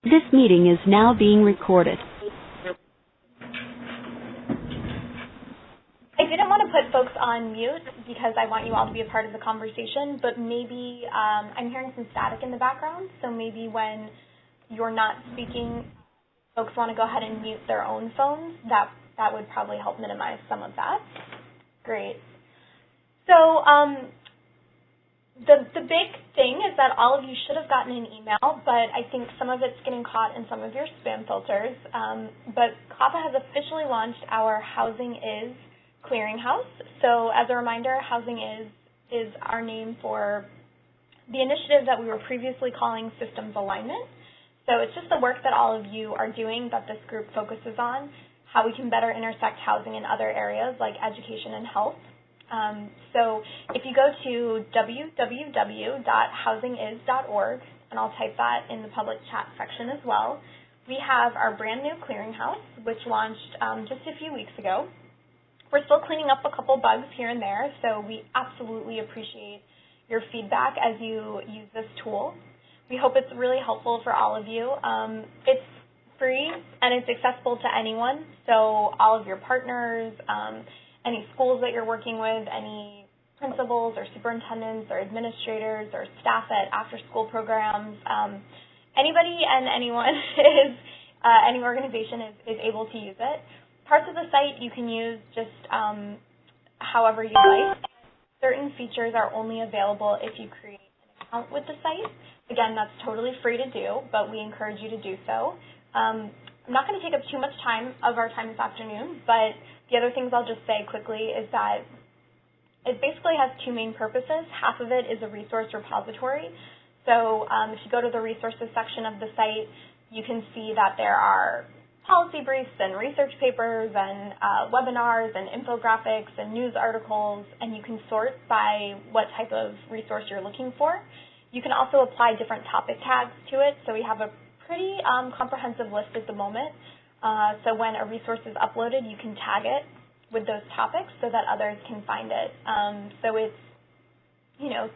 This meeting is now being recorded. I didn't want to put folks on mute because I want you all to be a part of the conversation, but maybe I'm hearing some static in the background, so maybe when you're not speaking, folks want to go ahead and mute their own phones. That would probably help minimize some of that. Great. So the big thing is that all of you should have gotten an email, but I think some of it's getting caught in some of your spam filters. But CLPHA has officially launched our Housing Is Clearinghouse. So as a reminder, Housing is our name for the initiative that we were previously calling Systems Alignment. So it's just the work that all of you are doing that this group focuses on, how we can better intersect housing in other areas like education and health. So if you go to www.housingiS.org, and I'll type that in the public chat section as well, we have our brand new clearinghouse, which launched just a few weeks ago. We're still cleaning up a couple bugs here and there, so we absolutely appreciate your feedback as you use this tool. We hope it's really helpful for all of you. It's free and it's accessible to anyone, so all of your partners, any schools that you're working with, any principals or superintendents or administrators or staff at after-school programs, anybody and anyone any organization is able to use it. Parts of the site you can use just however you like. Certain features are only available if you create an account with the site. Again, that's totally free to do, but we encourage you to do so. I'm not going to take up too much time of our time this afternoon, but the other things I'll just say quickly is that it basically has two main purposes. Half of it is a resource repository. So if you go to the resources section of the site, you can see that there are policy briefs and research papers and webinars and infographics and news articles, and you can sort by what type of resource you're looking for. You can also apply different topic tags to it, so we have a pretty comprehensive list at the moment. So when a resource is uploaded, you can tag it with those topics so that others can find it. So it's,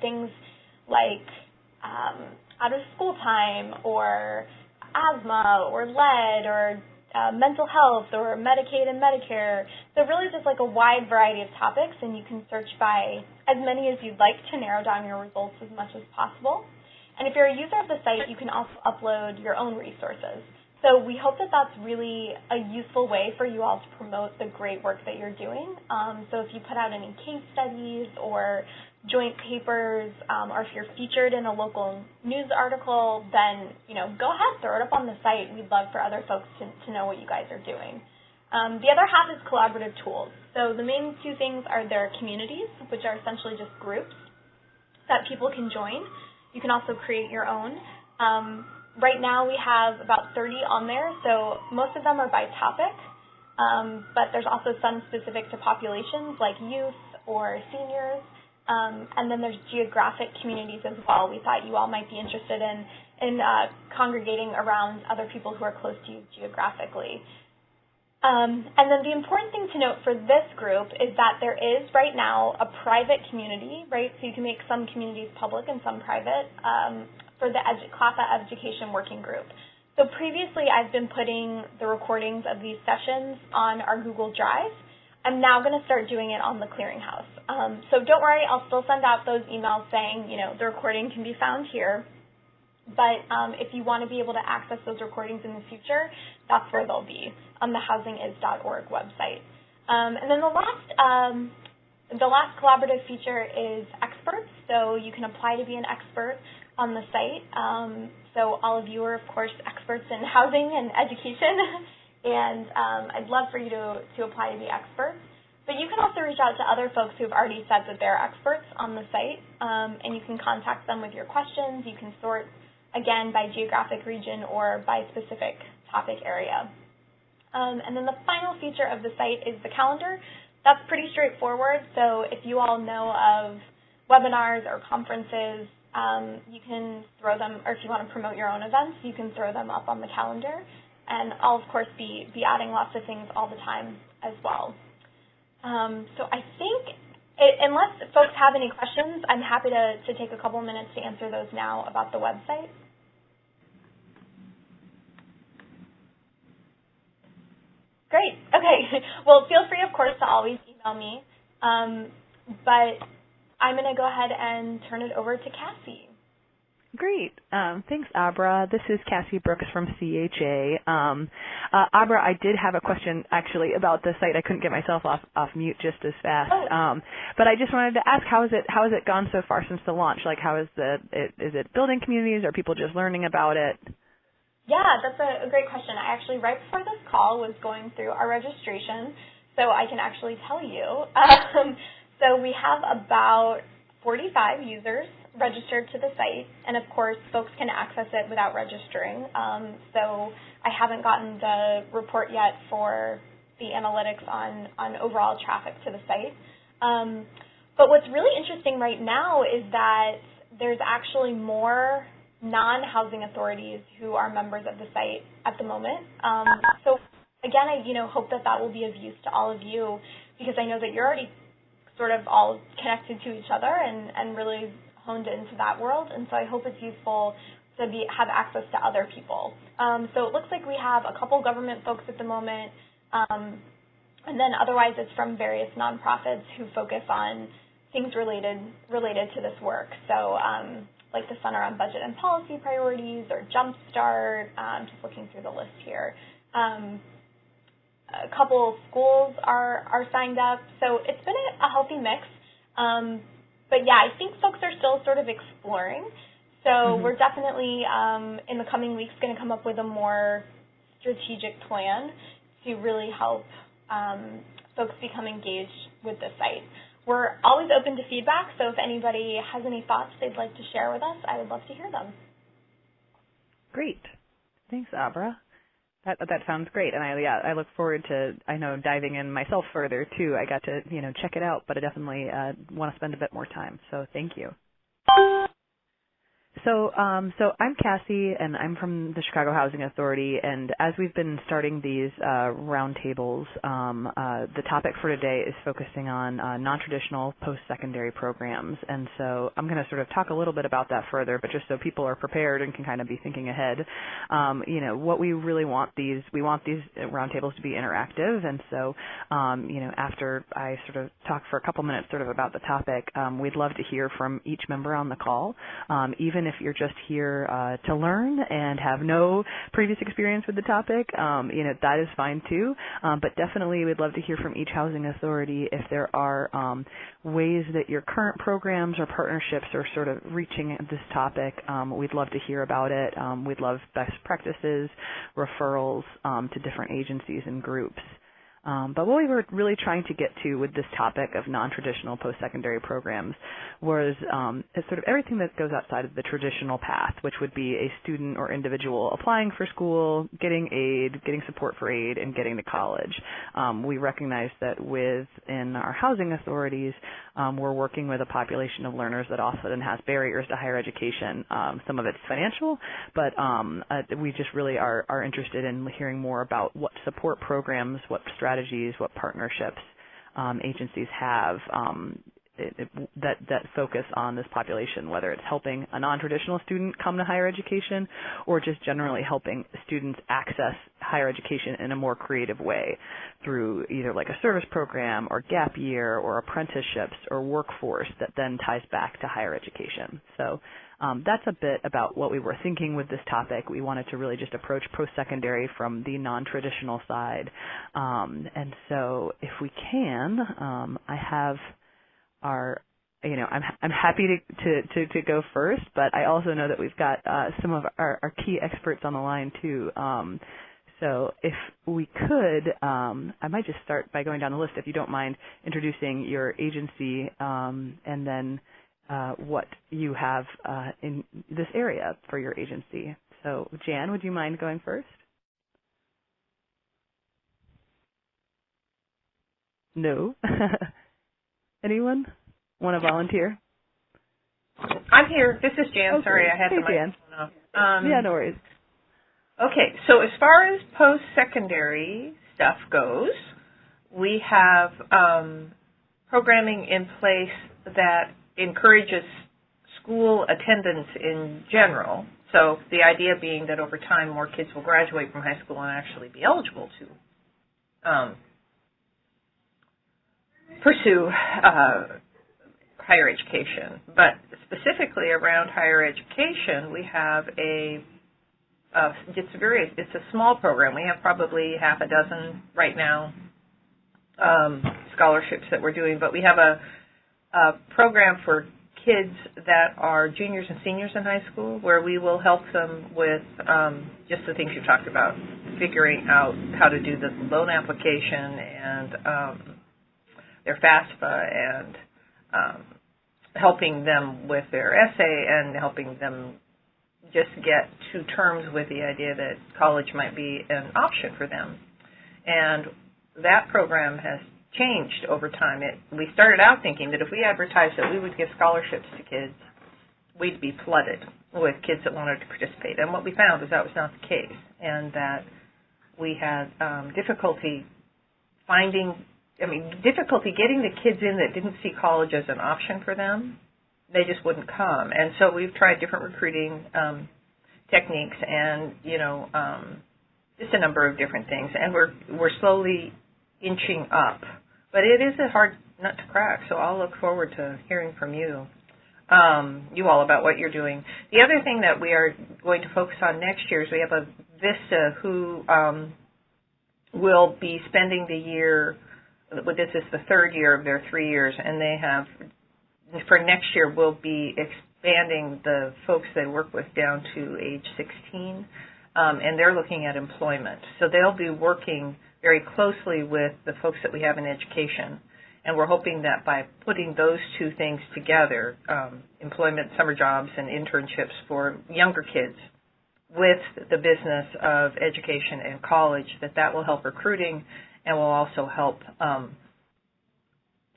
things like out of school time or asthma or lead or mental health or Medicaid and Medicare. So really just like a wide variety of topics, and you can search by as many as you'd like to narrow down your results as much as possible. And if you're a user of the site, you can also upload your own resources. So we hope that that's really a useful way for you all to promote the great work that you're doing. So if you put out any case studies or joint papers, or if you're featured in a local news article, then go ahead, throw it up on the site. We'd love for other folks to know what you guys are doing. The other half is collaborative tools. So the main two things are their communities, which are essentially just groups that people can join. You can also create your own. Right now we have about 30 on there, so most of them are by topic, but there's also some specific to populations like youth or seniors, and then there's geographic communities as well. We thought you all might be interested in congregating around other people who are close to you geographically. And then the important thing to note for this group is that there is right now a private community, right? So you can make some communities public and some private for the CLPHA Education Working Group. So previously I've been putting the recordings of these sessions on our Google Drive. I'm now going to start doing it on the Clearinghouse. So don't worry, I'll still send out those emails saying, the recording can be found here. But if you want to be able to access those recordings in the future, that's where they'll be, on the housingiS.org website. And then the last collaborative feature is experts. So you can apply to be an expert on the site. So all of you are, of course, experts in housing and education, and I'd love for you to apply to be experts. But you can also reach out to other folks who have already said that they're experts on the site, and you can contact them with your questions. You can sort, again, by geographic region or by specific topic area. And then the final feature of the site is the calendar. That's pretty straightforward, so if you all know of webinars or conferences, you can throw them, or if you want to promote your own events, you can throw them up on the calendar. And I'll, of course, be adding lots of things all the time as well. So I think, unless folks have any questions, I'm happy to take a couple minutes to answer those now about the website. Great. Okay. Well, feel free, of course, to always email me. But I'm going to go ahead and turn it over to Cassie. Great. Thanks, Abra. This is Cassie Brooks from CHA. Abra, I did have a question, actually, about the site. I couldn't get myself off mute just as fast. But I just wanted to ask, how has it gone so far since the launch? Like, how is is it building communities? Are people just learning about it? Yeah, that's a great question. I actually, right before this call, was going through our registration, so I can actually tell you. So we have about 45 users registered to the site, and of course, folks can access it without registering. So I haven't gotten the report yet for the analytics on overall traffic to the site. But what's really interesting right now is that there's actually more non-housing authorities who are members of the site at the moment. So again, I hope that will be of use to all of you, because I know that you're already sort of all connected to each other and really honed into that world, and so I hope it's useful to have access to other people. So it looks like we have a couple government folks at the moment, and then otherwise it's from various nonprofits who focus on things related to this work. So like the Center on Budget and Policy Priorities or Jumpstart, just looking through the list here. A couple schools are signed up, so it's been a healthy mix. But yeah, I think folks are still sort of exploring. So we're definitely, in the coming weeks, going to come up with a more strategic plan to really help folks become engaged with the site. We're always open to feedback, so if anybody has any thoughts they'd like to share with us, I would love to hear them. Great. Thanks, Abra. That sounds great, and I look forward to diving in myself further too. I got to check it out, but I definitely want to spend a bit more time. So thank you. So I'm Cassie, and I'm from the Chicago Housing Authority, and as we've been starting these roundtables, the topic for today is focusing on non-traditional post-secondary programs, and so I'm going to sort of talk a little bit about that further, but just so people are prepared and can kind of be thinking ahead, what we really want these roundtables to be interactive, and so, after I sort of talk for a couple minutes sort of about the topic, we'd love to hear from each member on the call, even if you're just here to learn and have no previous experience with the topic, that is fine too. But definitely we'd love to hear from each housing authority if there are ways that your current programs or partnerships are sort of reaching this topic. We'd love to hear about it. We'd love best practices, referrals to different agencies and groups. But what we were really trying to get to with this topic of non-traditional post-secondary programs was sort of everything that goes outside of the traditional path, which would be a student or individual applying for school, getting aid, getting support for aid, and getting to college. We recognize that within our housing authorities, we're working with a population of learners that often has barriers to higher education. Some of it's financial, but we just really are interested in hearing more about what support programs, what strategies, what partnerships agencies have that focus on this population, whether it's helping a non-traditional student come to higher education or just generally helping students access higher education in a more creative way through either like a service program or gap year or apprenticeships or workforce that then ties back to higher education. So that's a bit about what we were thinking with this topic. We wanted to really just approach post-secondary from the non-traditional side. And so if we can, I have I'm happy to go first, but I also know that we've got some of our key experts on the line too. So if we could, I might just start by going down the list, if you don't mind, introducing your agency and then what you have in this area for your agency. So Jan, would you mind going first? No. Anyone want to volunteer? I'm here. This is Jan. Okay. Sorry, I had the microphone off. Yeah, no worries. Okay, so as far as post-secondary stuff goes, we have programming in place that encourages school attendance in general. So the idea being that over time more kids will graduate from high school and actually be eligible to pursue higher education. But specifically around higher education, we have it's a small program. We have probably half a dozen right now scholarships that we're doing, but we have a program for kids that are juniors and seniors in high school where we will help them with just the things you talked about, figuring out how to do the loan application and their FAFSA and helping them with their essay and helping them just get to terms with the idea that college might be an option for them. And that program has changed over time. We started out thinking that if we advertised that we would give scholarships to kids, we'd be flooded with kids that wanted to participate. And what we found is that was not the case, and that we had difficulty getting the kids in that didn't see college as an option for them. They just wouldn't come. And so we've tried different recruiting techniques and, just a number of different things. And we're slowly inching up. But it is a hard nut to crack, so I'll look forward to hearing from you all about what you're doing. The other thing that we are going to focus on next year is we have a VISTA who will be spending the year, this is the third year of their 3 years, and they have, for next year, we'll be expanding the folks they work with down to age 16, and they're looking at employment. So they'll be working very closely with the folks that we have in education. And we're hoping that by putting those two things together, employment, summer jobs, and internships for younger kids with the business of education and college, that will help recruiting and will also help,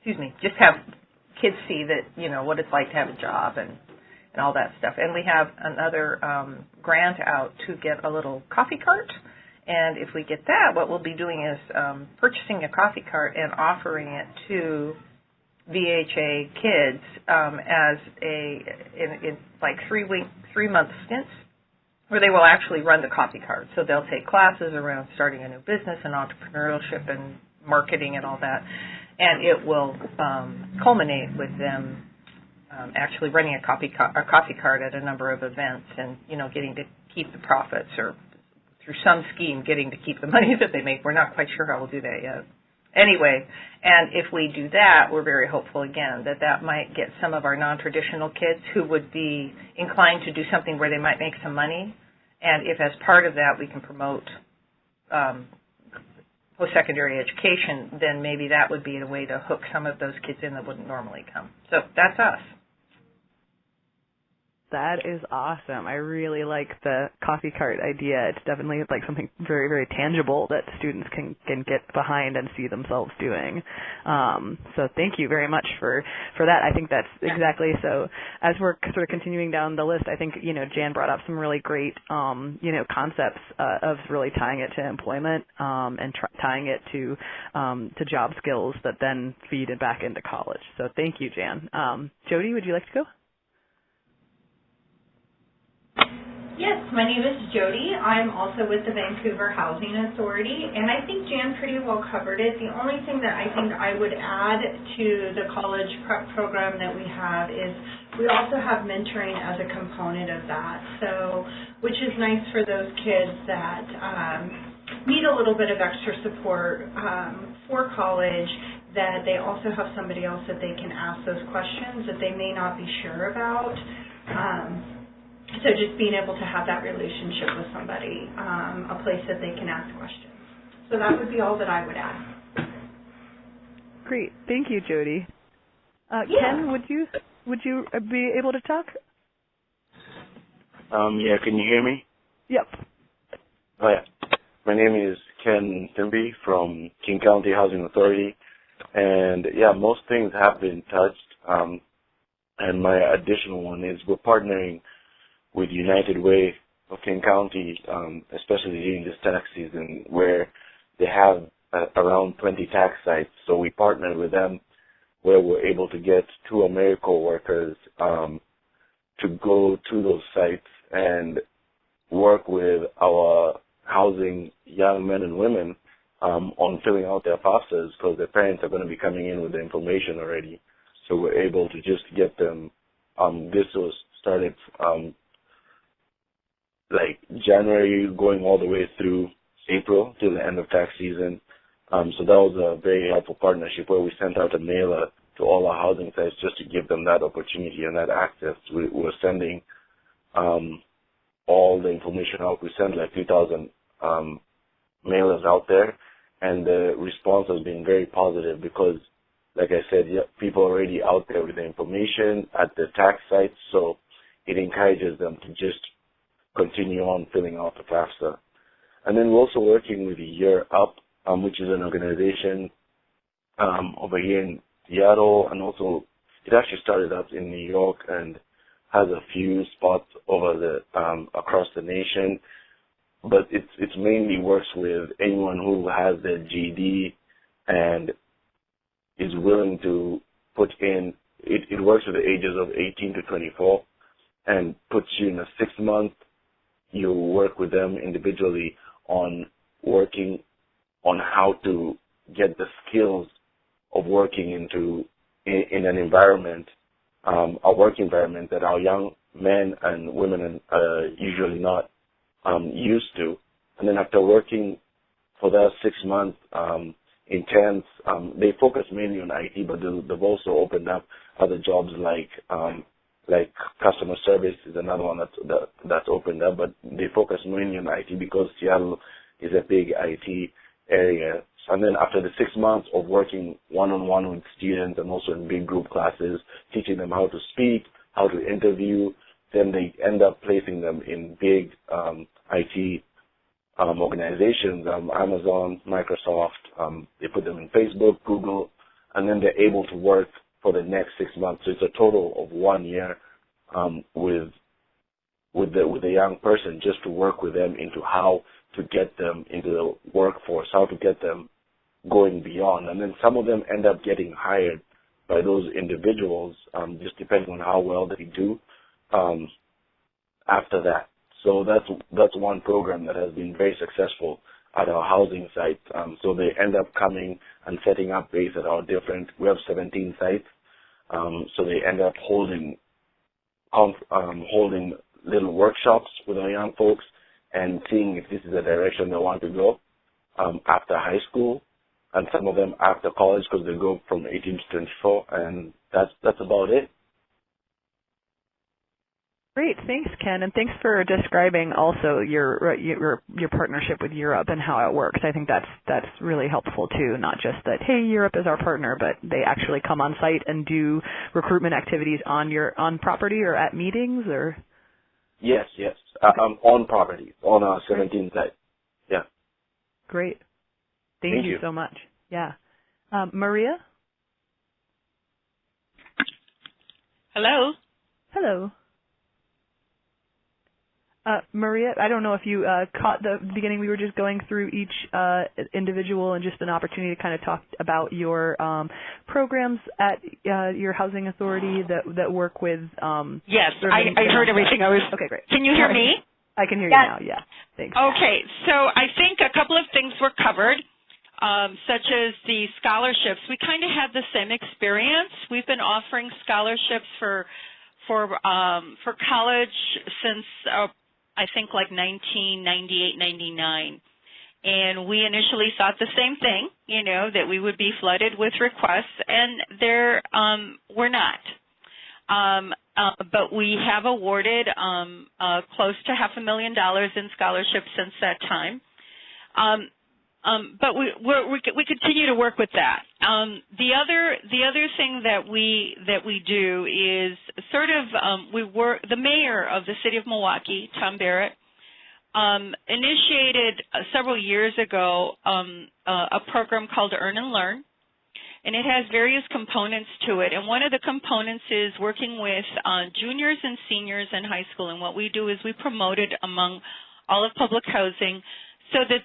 just have kids see that, what it's like to have a job and all that stuff. And we have another grant out to get a little coffee cart. And if we get that, what we'll be doing is purchasing a coffee cart and offering it to VHA kids as in like 3-month stints where they will actually run the coffee cart. So they'll take classes around starting a new business and entrepreneurship and marketing and all that. And it will culminate with them actually running a coffee cart at a number of events and, getting to keep the profits or through some scheme getting to keep the money that they make. We're not quite sure how we'll do that yet. Anyway, and if we do that, we're very hopeful again that might get some of our non-traditional kids who would be inclined to do something where they might make some money. And if as part of that we can promote post-secondary education, then maybe that would be a way to hook some of those kids in that wouldn't normally come. So that's us. That is awesome. I really like the coffee cart idea. It's definitely like something very, very tangible that students can get behind and see themselves doing. So thank you very much for that. I think that's exactly so. As we're sort of continuing down the list, I think, Jan brought up some really great, concepts of really tying it to employment and tying it to job skills that then feed it back into college. So thank you, Jan. Jody, would you like to go? Yes, my name is Jody. I'm also with the Vancouver Housing Authority, and I think Jan pretty well covered it. The only thing that I think I would add to the college prep program that we have is we also have mentoring as a component of that, so which is nice for those kids that need a little bit of extra support for college, that they also have somebody else that they can ask those questions that they may not be sure about. So just being able to have that relationship with somebody, a place that they can ask questions. So that would be all that I would add. Great. Thank you, Jody. Ken, would you be able to talk? Yeah, can you hear me? Yep. Oh, yeah. My name is Ken Timby from King County Housing Authority. And, yeah, most things have been touched. And my additional one is we're partnering with United Way of King County, especially during this tax season, where they have around 20 tax sites. So we partnered with them where we're able to get 2 AmeriCorps workers to go to those sites and work with our housing young men and women on filling out their FAFSAs because their parents are going to be coming in with the information already. So we're able to just get them. This was started like January going all the way through April till the end of tax season. So that was a very helpful partnership where we sent out a mailer to all our housing sites just to give them that opportunity and that access. We were sending all the information out. We sent like 3,000 mailers out there, and the response has been very positive because, like I said, people are already out there with the information at the tax sites, so it encourages them to just continue on filling out the FAFSA. And then we're also working with Year Up, which is an organization over here in Seattle, and also it actually started up in New York and has a few spots over the across the nation. But it's mainly works with anyone who has their GED and is willing to put in. It works with the ages of 18 to 24 and puts you in a 6-month. You work with them individually on working on how to get the skills of working in an environment, a work environment that our young men and women are usually not used to. And then after working for that 6 months intense, they focus mainly on IT, but they've also opened up other jobs like customer service is another one that's opened up, but they focus mainly on IT because Seattle is a big IT area. And then after the 6 months of working one-on-one with students and also in big group classes, teaching them how to speak, how to interview, then they end up placing them in big IT organizations, Amazon, Microsoft. They put them in Facebook, Google, and then they're able to work for the next 6 months. So it's a total of 1 year with the young person just to work with them into how to get them into the workforce, how to get them going beyond. And then some of them end up getting hired by those individuals, just depending on how well they do after that. So that's one program that has been very successful at our housing sites. So they end up coming and setting up base at our we have 17 sites. So they end up holding little workshops with our young folks and seeing if this is the direction they want to go after high school, and some of them after college because they go from 18 to 24, and that's about it. Great, thanks, Ken, and thanks for describing also your partnership with Europe and how it works. I think that's really helpful too. Not just that, hey, Europe is our partner, but they actually come on site and do recruitment activities on property or at meetings or. Yes, on property, on our 17 sites. Yeah. Great. Thank you so much. Yeah. Maria? Hello. Hello. Maria, I don't know if you caught the beginning. We were just going through each individual and just an opportunity to kind of talk about your programs at your housing authority that work with. Yes, I heard everything. Okay, great. Can you hear me? I can hear you now. Yeah, thanks. Okay, so I think a couple of things were covered, such as the scholarships. We kind of had the same experience. We've been offering scholarships for college since I think like 1998, 99. And we initially thought the same thing, that we would be flooded with requests, and we're not. But we have awarded close to $500,000 in scholarships since that time. But we continue to work with that. The other thing that we do is sort of the mayor of the city of Milwaukee, Tom Barrett, initiated several years ago a program called Earn and Learn, and it has various components to it. And one of the components is working with juniors and seniors in high school. And what we do is we promote it among all of public housing, so that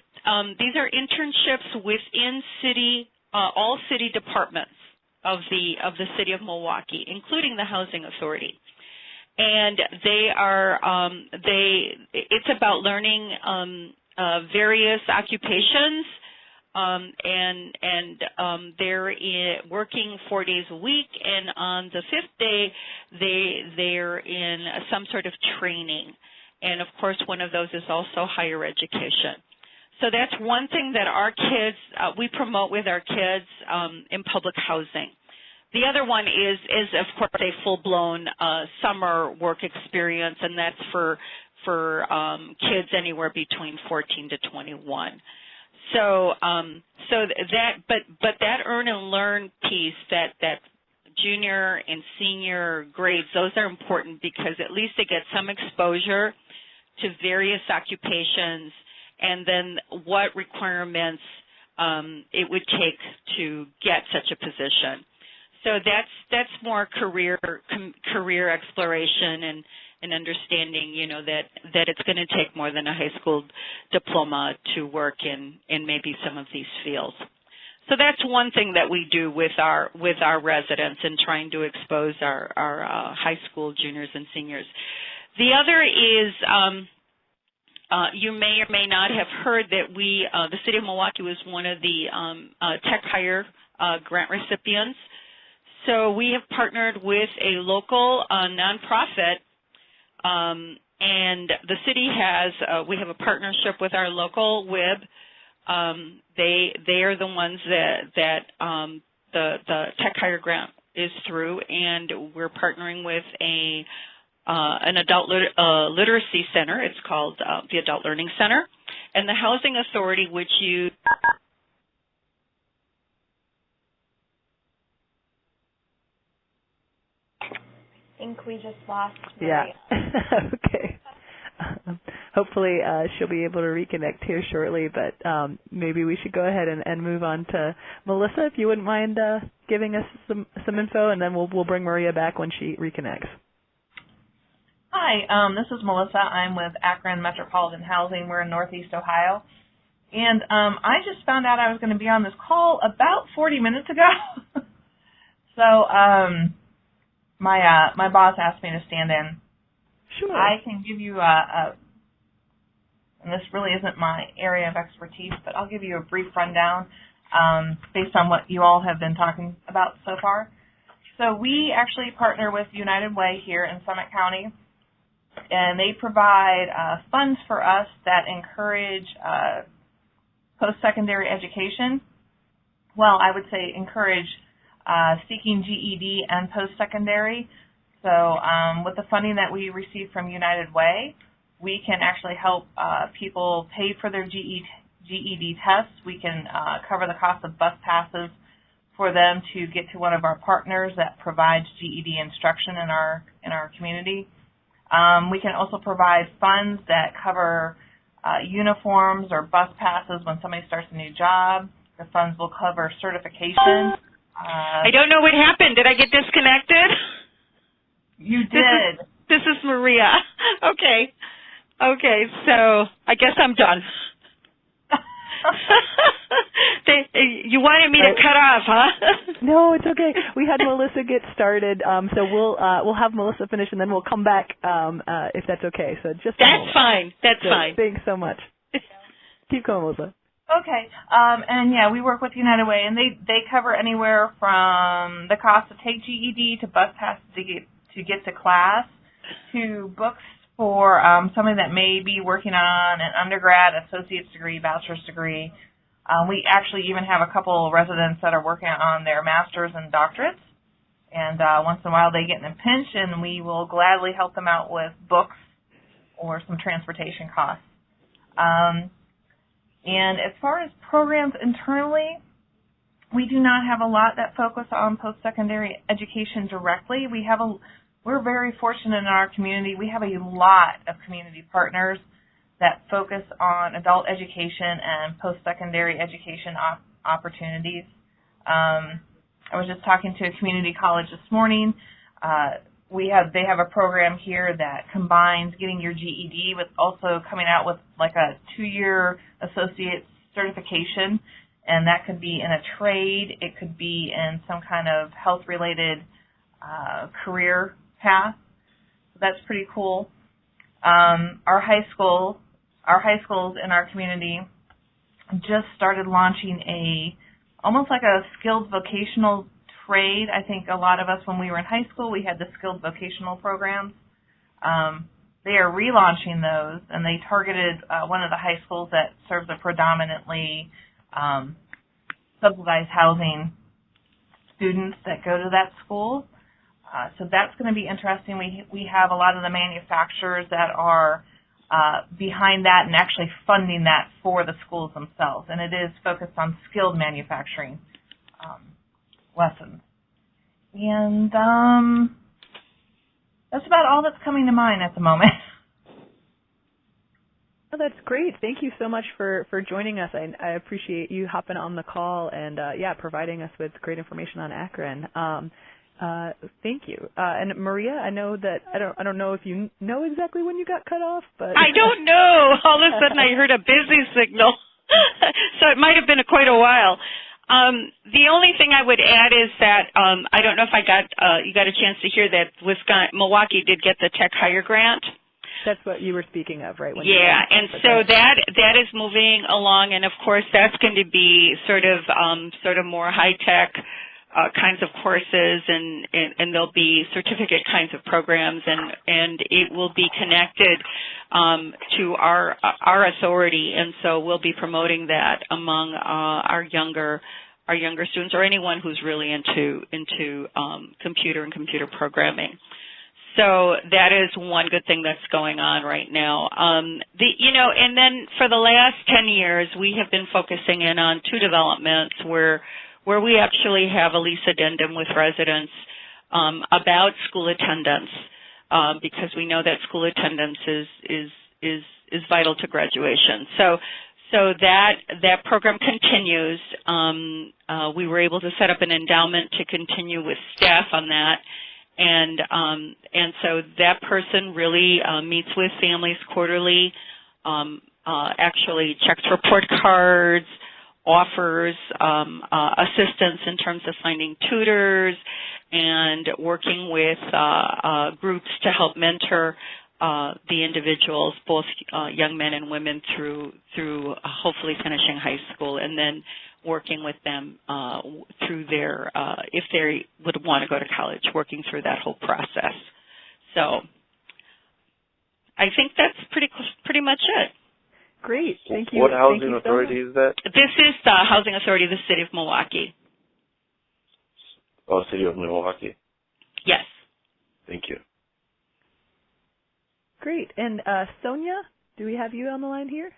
these are internships within all city departments of the city of Milwaukee, including the housing authority. And it's about learning various occupations they're working 4 days a week, and on the fifth day, they're in some sort of training. And of course, one of those is also higher education. So that's one thing that our kids, we promote with our kids in public housing. The other one is of course a full-blown summer work experience, and that's for kids anywhere between 14 to 21. So that earn and learn piece, that junior and senior grades, those are important because at least they get some exposure to various occupations, and then what requirements it would take to get such a position. So that's more career exploration and understanding, you know, that it's going to take more than a high school diploma to work in maybe some of these fields. So that's one thing that we do with our residents in trying to expose our high school juniors and seniors. The other is you may or may not have heard that the City of Milwaukee was one of the Tech Hire grant recipients. So we have partnered with a local nonprofit, and the city we have a partnership with our local WIB. They are the ones that the Tech Hire grant is through, and we're partnering with an adult literacy center. It's called the Adult Learning Center, and the Housing Authority, which you I think we just lost Yeah. Maria. Okay. Hopefully she'll be able to reconnect here shortly, but maybe we should go ahead and move on to Melissa, if you wouldn't mind giving us some info, and then we'll bring Maria back when she reconnects. Hi, this is Melissa. I'm with Akron Metropolitan Housing. We're in Northeast Ohio. And I just found out I was going to be on this call about 40 minutes ago. So my boss asked me to stand in. Sure. I can give you and this really isn't my area of expertise, but I'll give you a brief rundown based on what you all have been talking about so far. So we actually partner with United Way here in Summit County, and they provide funds for us that encourage post-secondary education. Well, I would say encourage seeking GED and post-secondary. So with the funding that we receive from United Way, we can actually help people pay for their GED tests. We can cover the cost of bus passes for them to get to one of our partners that provides GED instruction in our community. We can also provide funds that cover uniforms or bus passes when somebody starts a new job. The funds will cover certification. I don't know what happened. Did I get disconnected? You did. This is Maria. Okay, so I guess I'm done. You wanted me to cut off, huh? No, it's okay. We had Melissa get started, so we'll have Melissa finish, and then we'll come back if that's okay. So just that's fine. That's so, fine. Thanks so much. Keep going, Melissa. Okay, and yeah, we work with United Way, and they cover anywhere from the cost to take GED to bus passes to get to class, to books for somebody that may be working on an undergrad, associate's degree, bachelor's degree. We actually even have a couple residents that are working on their master's and doctorates, and once in a while they get in a pinch, and we will gladly help them out with books or some transportation costs. And as far as programs internally, we do not have a lot that focus on post-secondary education directly. We're very fortunate in our community. We have a lot of community partners that focus on adult education and post-secondary education opportunities. I was just talking to a community college this morning. They have a program here that combines getting your GED with also coming out with like a 2-year associate certification, and that could be in a trade. It could be in some kind of health-related career path. So that's pretty cool. Our high schools in our community just started launching almost like a skilled vocational trade. I think a lot of us, when we were in high school, we had the skilled vocational programs. They are relaunching those, and they targeted one of the high schools that serves a predominantly subsidized housing students that go to that school. So that's going to be interesting. We have a lot of the manufacturers that are behind that and actually funding that for the schools themselves, and it is focused on skilled manufacturing lessons. And that's about all that's coming to mind at the moment. Oh, that's great. Thank you so much for joining us. I appreciate you hopping on the call and, providing us with great information on Akron. Thank you. And Maria, I know that I don't know if you know exactly when you got cut off, but I don't know. All of a sudden I heard a busy signal. So it might have been quite a while. The only thing I would add is that I don't know if you got a chance to hear that Milwaukee did get the Tech Hire Grant. That's what you were speaking of, right? And so that is moving along, and of course that's going to be sort of more high tech kinds of courses, and there'll be certificate kinds of programs, and it will be connected to our authority, and so we'll be promoting that among our younger students, or anyone who's really into computer and computer programming. So that is one good thing that's going on right now. And then for the last 10 years, we have been focusing in on two developments where we actually have a lease addendum with residents about school attendance, because we know that school attendance is vital to graduation. So that program continues. We were able to set up an endowment to continue with staff on that. And so that person really meets with families quarterly, actually checks report cards, offers assistance in terms of finding tutors and working with groups to help mentor the individuals, both young men and women, through hopefully finishing high school, and then working with them through their, if they would want to go to college, working through that whole process. So I think that's pretty much it. Great. Thank you. What housing authority is that? This is the Housing Authority of the City of Milwaukee. Oh, City of Milwaukee. Yes. Thank you. Great. And Sonia, do we have you on the line here?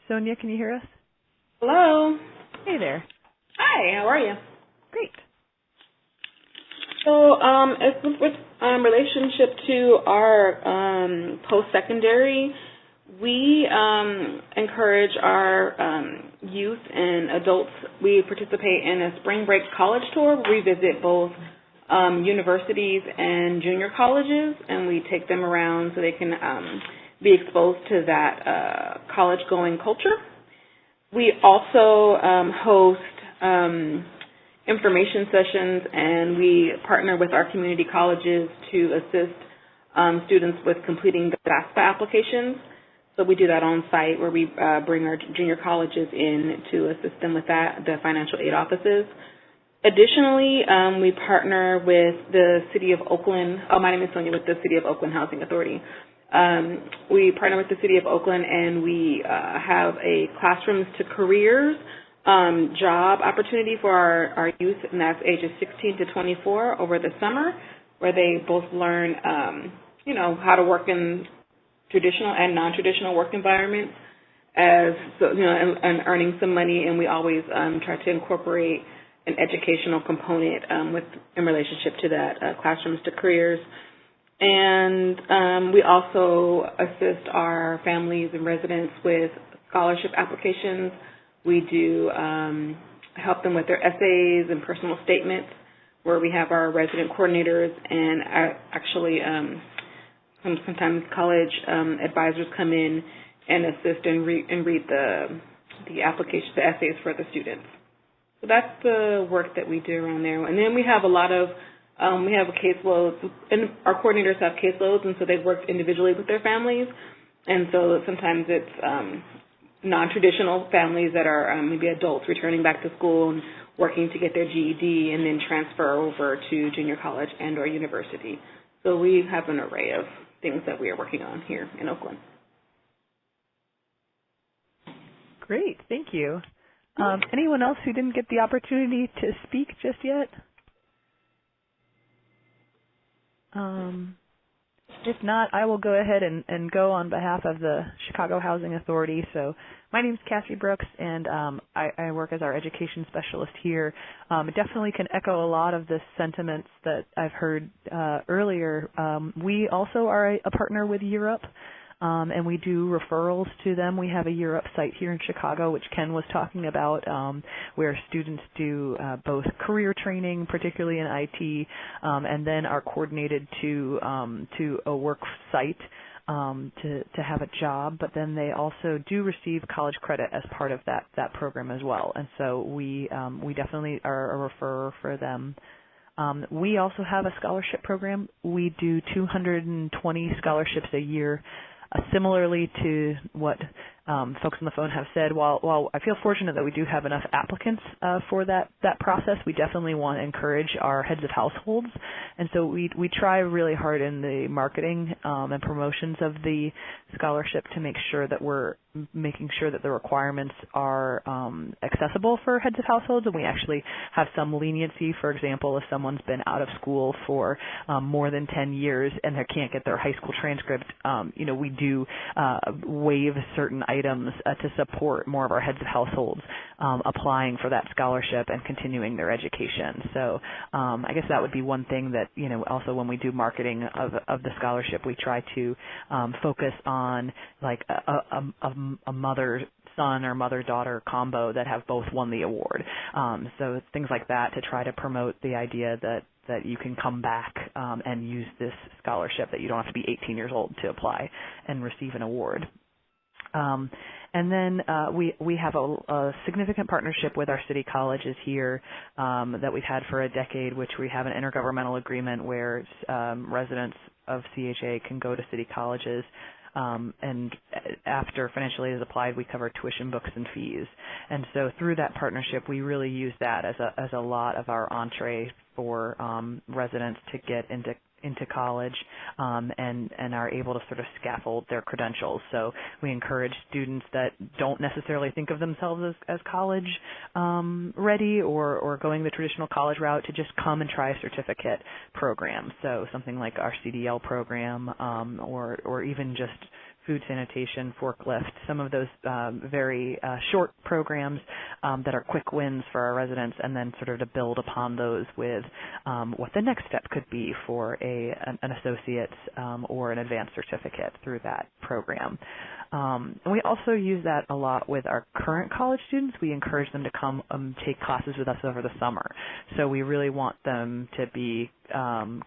Sonia, can you hear us? Hello. Hey there. Hi, how are you? Great. So, with relationship to our post-secondary, we encourage our youth and adults. We participate in a spring break college tour where we visit both universities and junior colleges, and we take them around so they can be exposed to that college-going culture. We also host information sessions, and we partner with our community colleges to assist students with completing the FAFSA applications. So we do that on site, where we bring our junior colleges in to assist them with that, the financial aid offices. Additionally, we partner with the City of Oakland. Oh, my name is Sonia with the City of Oakland Housing Authority. We partner with the City of Oakland, and we have a Classrooms to Careers job opportunity for our youth, and that's ages 16 to 24 over the summer, where they both learn, how to work in traditional and non-traditional work environments, and earning some money. And we always try to incorporate an educational component in relationship to that, Classrooms to Careers. And we also assist our families and residents with scholarship applications. We do help them with their essays and personal statements, where we have our resident coordinators and actually sometimes college advisors come in and assist and read the application, the essays for the students. So that's the work that we do around there. And then we have a lot of we have caseloads, and our coordinators have caseloads, and so they've worked individually with their families. And so sometimes it's non-traditional families that are maybe adults returning back to school and working to get their GED and then transfer over to junior college and or university. So we have an array of things that we are working on here in Oakland. Great, thank you. Anyone else who didn't get the opportunity to speak just yet? If not, I will go ahead and go on behalf of the Chicago Housing Authority. So my name is Cassie Brooks, and I work as our education specialist here. Definitely can echo a lot of the sentiments that I've heard earlier. We also are a partner with Europe, and we do referrals to them. We have a Europe site here in Chicago, which Ken was talking about, where students do both career training, particularly in IT, and then are coordinated to a work site to have a job. But then they also do receive college credit as part of that program as well. And so we definitely are a referrer for them. We also have a scholarship program. We do 220 scholarships a year. Similarly to what folks on the phone have said, while I feel fortunate that we do have enough applicants for that process, we definitely want to encourage our heads of households. And so we try really hard in the marketing and promotions of the scholarship to make sure that we're making sure that the requirements are accessible for heads of households, and we actually have some leniency. For example, if someone's been out of school for more than 10 years and they can't get their high school transcript, we do waive certain items to support more of our heads of households applying for that scholarship and continuing their education. So I guess that would be one thing that, also when we do marketing of the scholarship, we try to focus on like a mother-son or mother-daughter combo that have both won the award. So things like that to try to promote the idea that you can come back and use this scholarship, that you don't have to be 18 years old to apply and receive an award. And then we have a significant partnership with our city colleges here that we've had for a decade, which we have an intergovernmental agreement where residents of CHA can go to city colleges. And after financial aid is applied, we cover tuition, books, and fees. And so through that partnership, we really use that as a lot of our entree for residents to get into college and are able to sort of scaffold their credentials. So we encourage students that don't necessarily think of themselves as college ready or going the traditional college route to just come and try a certificate program. So something like our CDL program or even just food sanitation, forklift, some of those very short programs that are quick wins for our residents, and then sort of to build upon those with what the next step could be for an associate's or an advanced certificate through that program. And we also use that a lot with our current college students. We encourage them to come take classes with us over the summer. So we really want them to be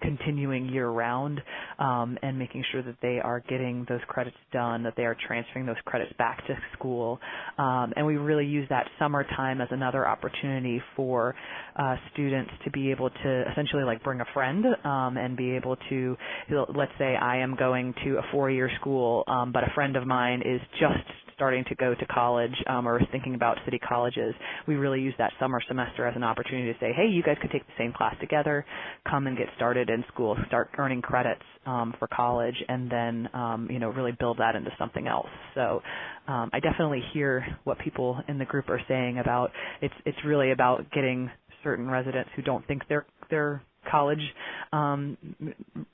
continuing year-round and making sure that they are getting those credits done, that they are transferring those credits back to school. And we really use that summertime as another opportunity for students to be able to essentially like bring a friend and be able to, let's say I am going to a 4-year school, but a friend of mine is just starting to go to college or is thinking about city colleges. We really use that summer semester as an opportunity to say, hey, you guys could take the same class together, come and get started in school, start earning credits for college, and then, really build that into something else. So I definitely hear what people in the group are saying about it's really about getting certain residents who don't think they're college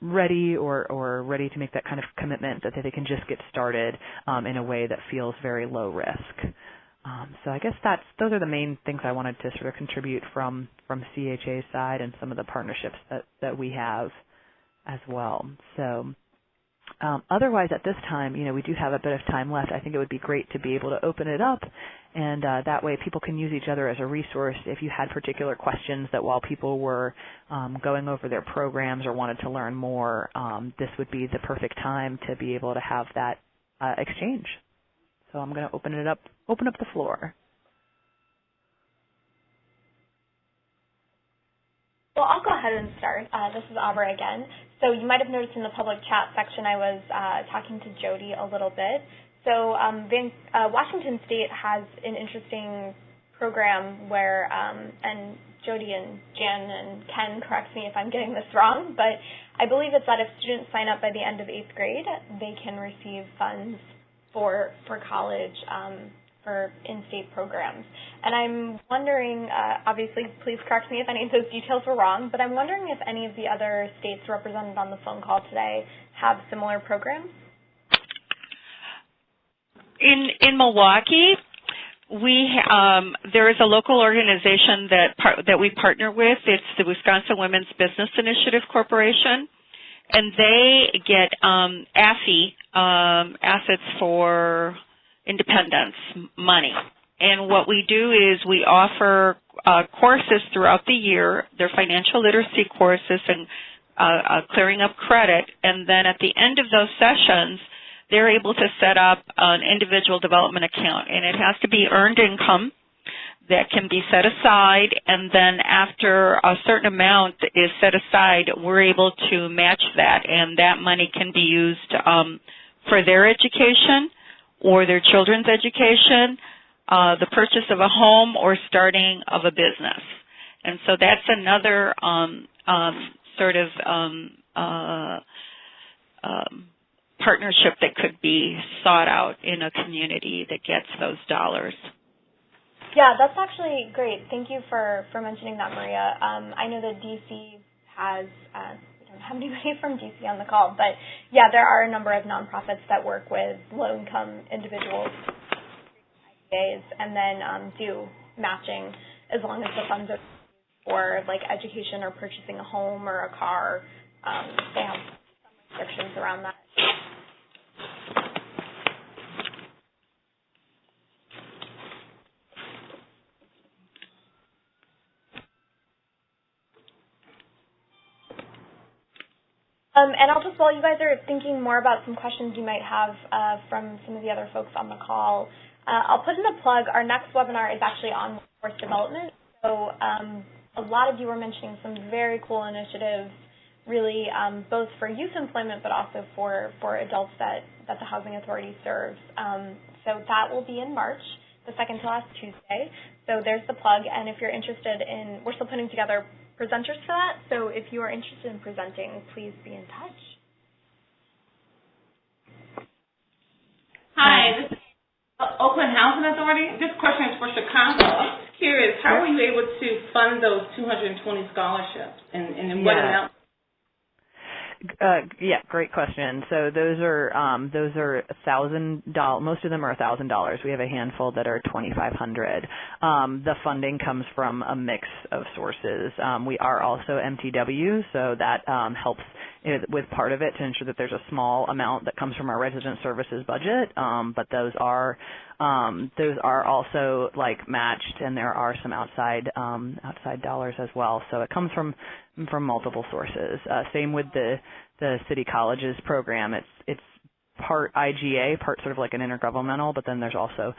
ready or ready to make that kind of commitment, that they can just get started in a way that feels very low risk. So I guess those are the main things I wanted to sort of contribute from CHA's side and some of the partnerships that we have as well. So otherwise, at this time, we do have a bit of time left. I think it would be great to be able to open it up, and that way people can use each other as a resource. If you had particular questions that while people were going over their programs or wanted to learn more, this would be the perfect time to be able to have that exchange. So I'm going to open up the floor. Well, I'll go ahead and start. This is Aubrey again. So you might have noticed in the public chat section I was talking to Jody a little bit. So Washington State has an interesting program where, and Jody and Jan and Ken, correct me if I'm getting this wrong, but I believe it's that if students sign up by the end of 8th grade, they can receive funds for college for in-state programs. And I'm wondering, obviously, please correct me if any of those details were wrong, but I'm wondering if any of the other states represented on the phone call today have similar programs? In Milwaukee, there is a local organization that we partner with. It's the Wisconsin Women's Business Initiative Corporation, and they get AFI, Assets for Independence money. And what we do is we offer courses throughout the year. They're financial literacy courses and clearing up credit, and then at the end of those sessions, they're able to set up an individual development account, and it has to be earned income that can be set aside, and then after a certain amount is set aside, we're able to match that, and that money can be used for their education or their children's education, the purchase of a home, or starting of a business. And so that's another partnership that could be sought out in a community that gets those dollars. Yeah, that's actually great. Thank you for mentioning that, Maria. I know that DC has, we don't have anybody from DC on the call, but yeah, there are a number of nonprofits that work with low-income individuals, IDAs, and then do matching as long as the funds are for like education or purchasing a home or a car. They have some restrictions around that. And I'll just, while you guys are thinking more about some questions you might have from some of the other folks on the call, I'll put in a plug. Our next webinar is actually on workforce development. So a lot of you were mentioning some very cool initiatives, really both for youth employment but also for adults that the Housing Authority serves. So that will be in March, the second to last Tuesday. So there's the plug. And if you're interested in, we're still putting together presenters for that, so if you are interested in presenting, please be in touch. Hi, this is Oakland Housing Authority. This question is for Chicago. I'm just curious, how were you able to fund those 220 scholarships, and in what amount? Yeah, great question. So those are $1,000. Most of them are $1,000. We have a handful that are $2,500. The funding comes from a mix of sources. We are also MTW, so that helps with part of it to ensure that there's a small amount that comes from our resident services budget. But those are also like matched, and there are some outside dollars as well. So it comes from multiple sources. Same with the city colleges program. It's part IGA, part sort of like an intergovernmental, but then there's also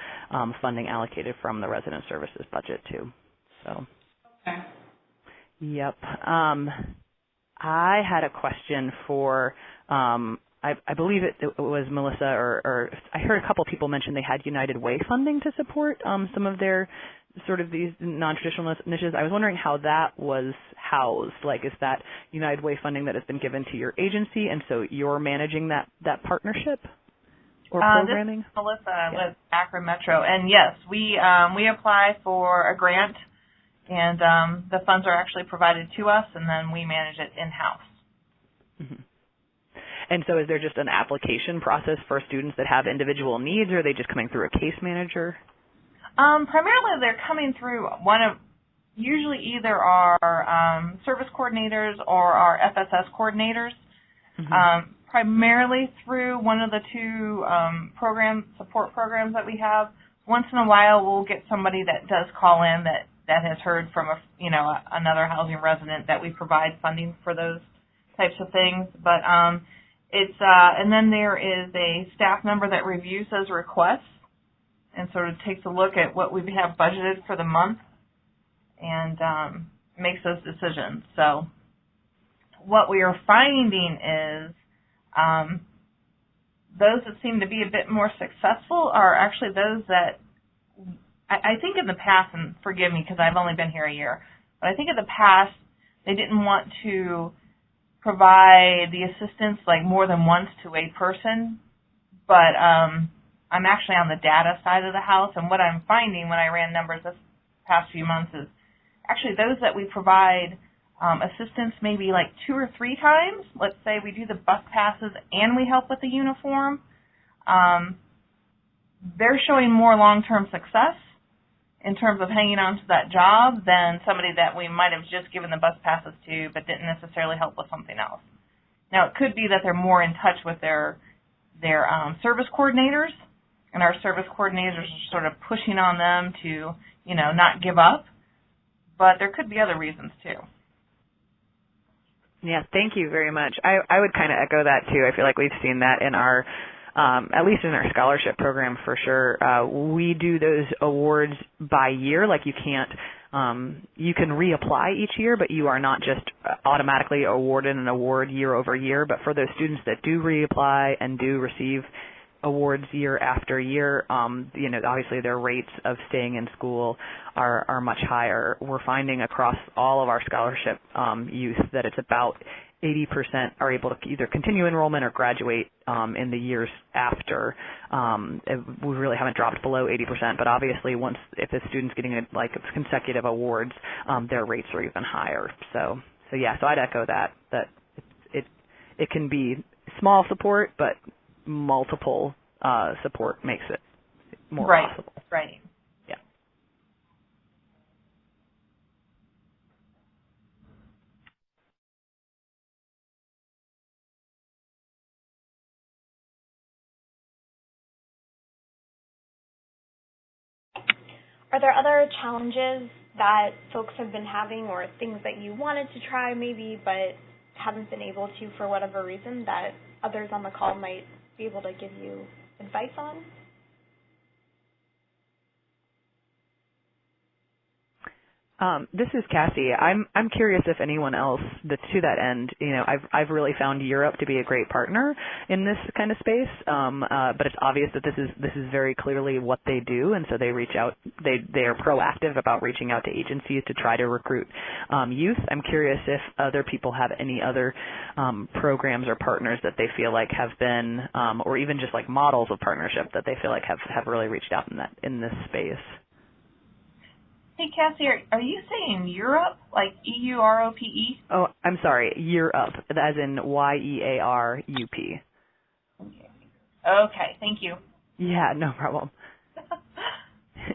funding allocated from the resident services budget too. So. Okay. Yep. I had a question for. I believe it was Melissa, or I heard a couple people mention they had United Way funding to support some of their sort of these non-traditional initiatives. I was wondering how that was housed. Like, is that United Way funding that has been given to your agency, and so you're managing that partnership or programming? This is Melissa with Akron Metro, and yes, we apply for a grant, and the funds are actually provided to us, and then we manage it in-house. Mm-hmm. And so is there just an application process for students that have individual needs, or are they just coming through a case manager? Primarily they're coming through usually either our service coordinators or our FSS coordinators, mm-hmm. Primarily through one of the two support programs that we have. Once in a while we'll get somebody that does call in that has heard from another housing resident that we provide funding for those types of things. But and then there is a staff member that reviews those requests and sort of takes a look at what we have budgeted for the month and makes those decisions. So what we are finding is those that seem to be a bit more successful are actually those that I think in the past, and forgive me because I've only been here a year, but I think in the past they didn't want to provide the assistance like more than once to a person, but I'm actually on the data side of the house, and what I'm finding when I ran numbers this past few months is actually those that we provide assistance maybe like 2 or 3 times. Let's say we do the bus passes and we help with the uniform. They're showing more long-term success in terms of hanging on to that job than somebody that we might have just given the bus passes to but didn't necessarily help with something else. Now, it could be that they're more in touch with their service coordinators, and our service coordinators are sort of pushing on them to, not give up. But there could be other reasons, too. Yeah, thank you very much. I would kind of echo that, too. I feel like we've seen that in our, at least in our scholarship program for sure. We do those awards by year. Like you can reapply each year, but you are not just automatically awarded an award year over year. But for those students that do reapply and do receive awards year after year, obviously their rates of staying in school are much higher. We're finding across all of our scholarship youth that it's about 80% are able to either continue enrollment or graduate in the years after. We really haven't dropped below 80%, but obviously if a student's getting consecutive awards, their rates are even higher. So I'd echo that it can be small support, but multiple support makes it more possible. Right. Yeah. Are there other challenges that folks have been having or things that you wanted to try maybe but haven't been able to for whatever reason that others on the call might be able to give you advice on? This is Cassie. I'm curious if anyone else that's to that end. I've really found Europe to be a great partner in this kind of space. But it's obvious that this is very clearly what they do, and so they reach out. They are proactive about reaching out to agencies to try to recruit youth. I'm curious if other people have any other programs or partners that they feel like have been, or even just like models of partnership that they feel like have really reached out in this space. Hey, Cassie, are you saying Europe, like E-U-R-O-P-E? Oh, I'm sorry, Yearup, as in Y-E-A-R-U-P. Okay, thank you. Yeah, no problem.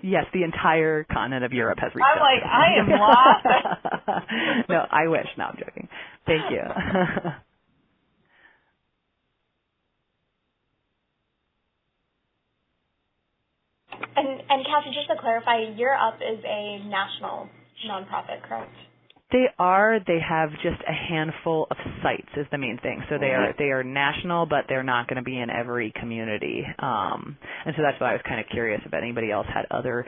Yes, the entire continent of Europe has reached out. I'm like, I am lost. No, I wish. No, I'm joking. Thank you. And Cassie, just to clarify, Europe is a national nonprofit, correct? They are. They have just a handful of sites is the main thing. So they are national, but they're not going to be in every community. And so that's why I was kind of curious if anybody else had other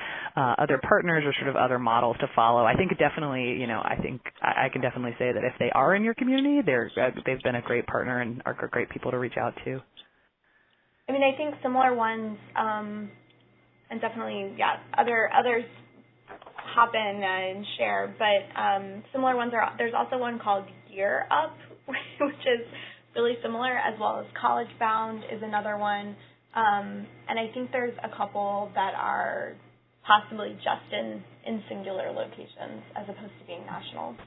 partners or sort of other models to follow. I think definitely, I think I can definitely say that if they are in your community, they've been a great partner and are great people to reach out to. I mean, I think similar ones, and definitely, others hop in and share, but similar ones there's also one called Gear Up, which is really similar, as well as College Bound is another one, and I think there's a couple that are possibly just in singular locations as opposed to being national.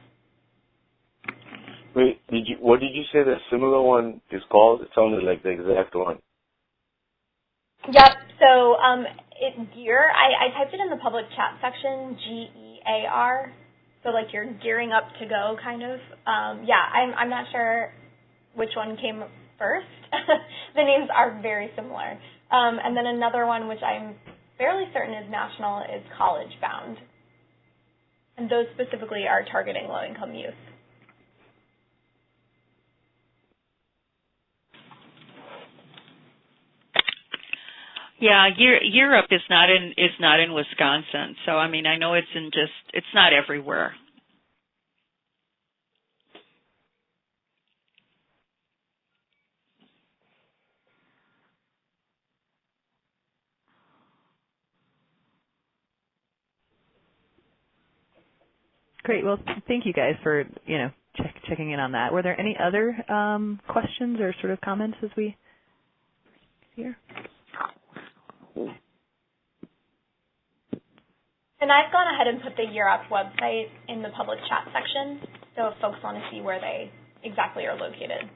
Wait, what did you say that similar one is called? It sounded like the exact one. Yep, so Gear, I typed it in the public chat section, G-E-A-R, so like you're gearing up to go kind of. I'm not sure which one came first. The names are very similar. And then another one, which I'm fairly certain is national, is College Bound. And those specifically are targeting low-income youth. Yeah, Europe is not in Wisconsin. So I mean, I know it's not everywhere. Great. Well, thank you guys for, checking in on that. Were there any other questions or sort of comments as we here? And I've gone ahead and put the Year Up website in the public chat section, so if folks want to see where they exactly are located.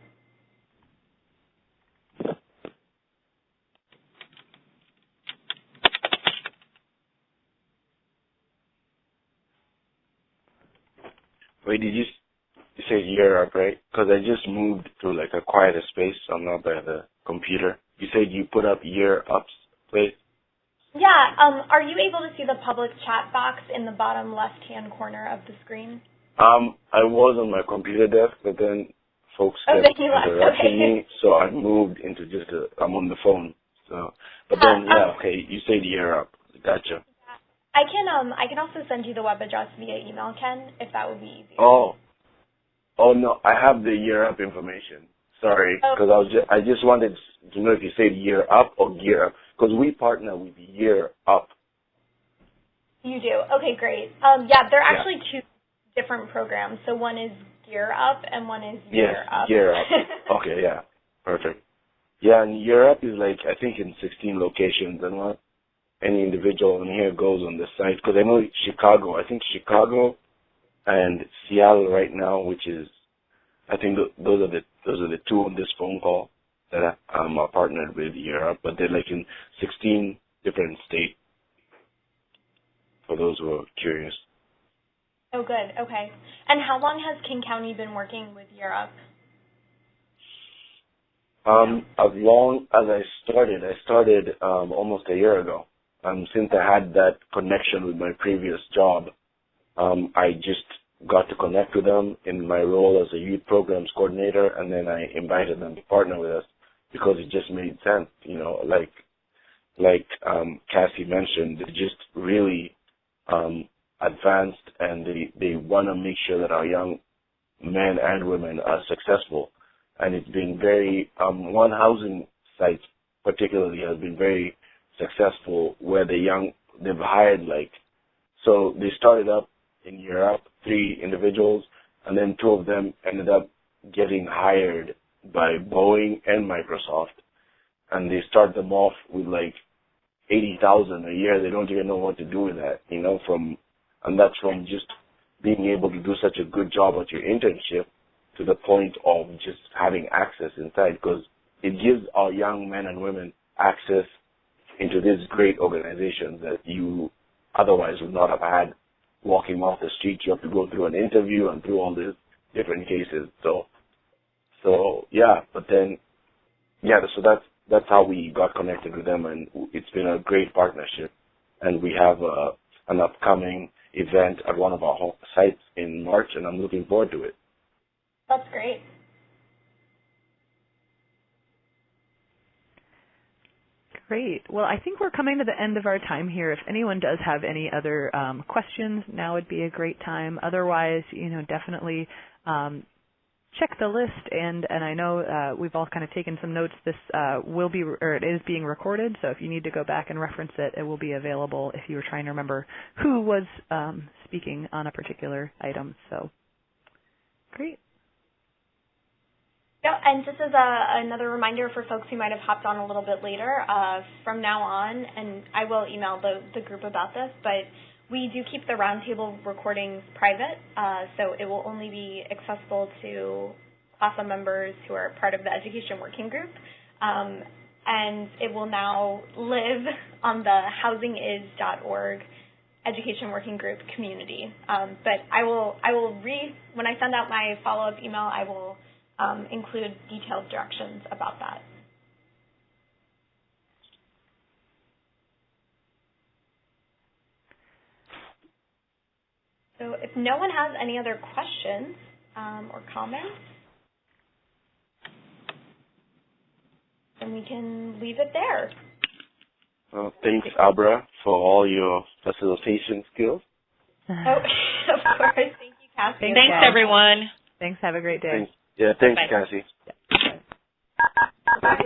Wait, did you say Year Up, right? Because I just moved to like a quieter space, so I'm not by the computer. You said you put up Year Up's place? Yeah, are you able to see the public chat box in the bottom left-hand corner of the screen? I was on my computer desk, but then folks kept interrupting me, so I moved into I'm on the phone. So, but then, okay, you said Year Up. Gotcha. I can also send you the web address via email, Ken, if that would be easier. Oh no, I have the Year Up information. Sorry, because I just wanted to know if you said Year Up or Gear Up, because we partner with Year Up. You do? Okay, great. Yeah, they're actually two different programs. So one is Gear Up and one is Year Up. Year Up. Okay, yeah, perfect. Yeah, and Year Up is like, I think in 16 locations, and not any individual in here goes on the site, because I know Chicago and Seattle right now, which is, I think those are the two on this phone call that I'm partnered with Year Up, but they're like in 16 different states, for those who are curious. Oh, good. Okay. And how long has King County been working with Year Up? As long as I started almost a year ago. Since I had that connection with my previous job, I just got to connect with them in my role as a youth programs coordinator, and then I invited them to partner with us because it just made sense. Like Cassie mentioned, they're just really advanced, and they want to make sure that our young men and women are successful. And it's been very, one housing site particularly has been very successful, where they've hired so they started up in Europe, 3 individuals, and then 2 of them ended up getting hired by Boeing and Microsoft, and they start them off with $80,000 a year. They don't even know what to do with that, and that's from just being able to do such a good job at your internship to the point of just having access inside, because it gives our young men and women access into this great organization that you otherwise would not have had walking off the street. You have to go through an interview and through all these different cases. So that's how we got connected with them, and it's been a great partnership. And we have an upcoming event at one of our sites in March, and I'm looking forward to it. That's great. Great. Well, I think we're coming to the end of our time here. If anyone does have any other questions, now would be a great time. Otherwise, definitely check the list. And I know we've all kind of taken some notes. This it is being recorded. So if you need to go back and reference it, it will be available if you were trying to remember who was speaking on a particular item. So great. Yeah, and just as another reminder for folks who might have hopped on a little bit later, from now on, and I will email the group about this, but we do keep the roundtable recordings private, so it will only be accessible to CLPHA members who are part of the Education Working Group, and it will now live on the housingiS.org Education Working Group community. But I will when I send out my follow-up email, I will include detailed directions about that. So if no one has any other questions or comments, then we can leave it there. Well, thanks, Abra, for all your facilitation skills. Oh, of course. Thank you, Cassie. Thanks, everyone. Thanks. Have a great day. Thanks, Bye. Cassie. Yeah. Bye.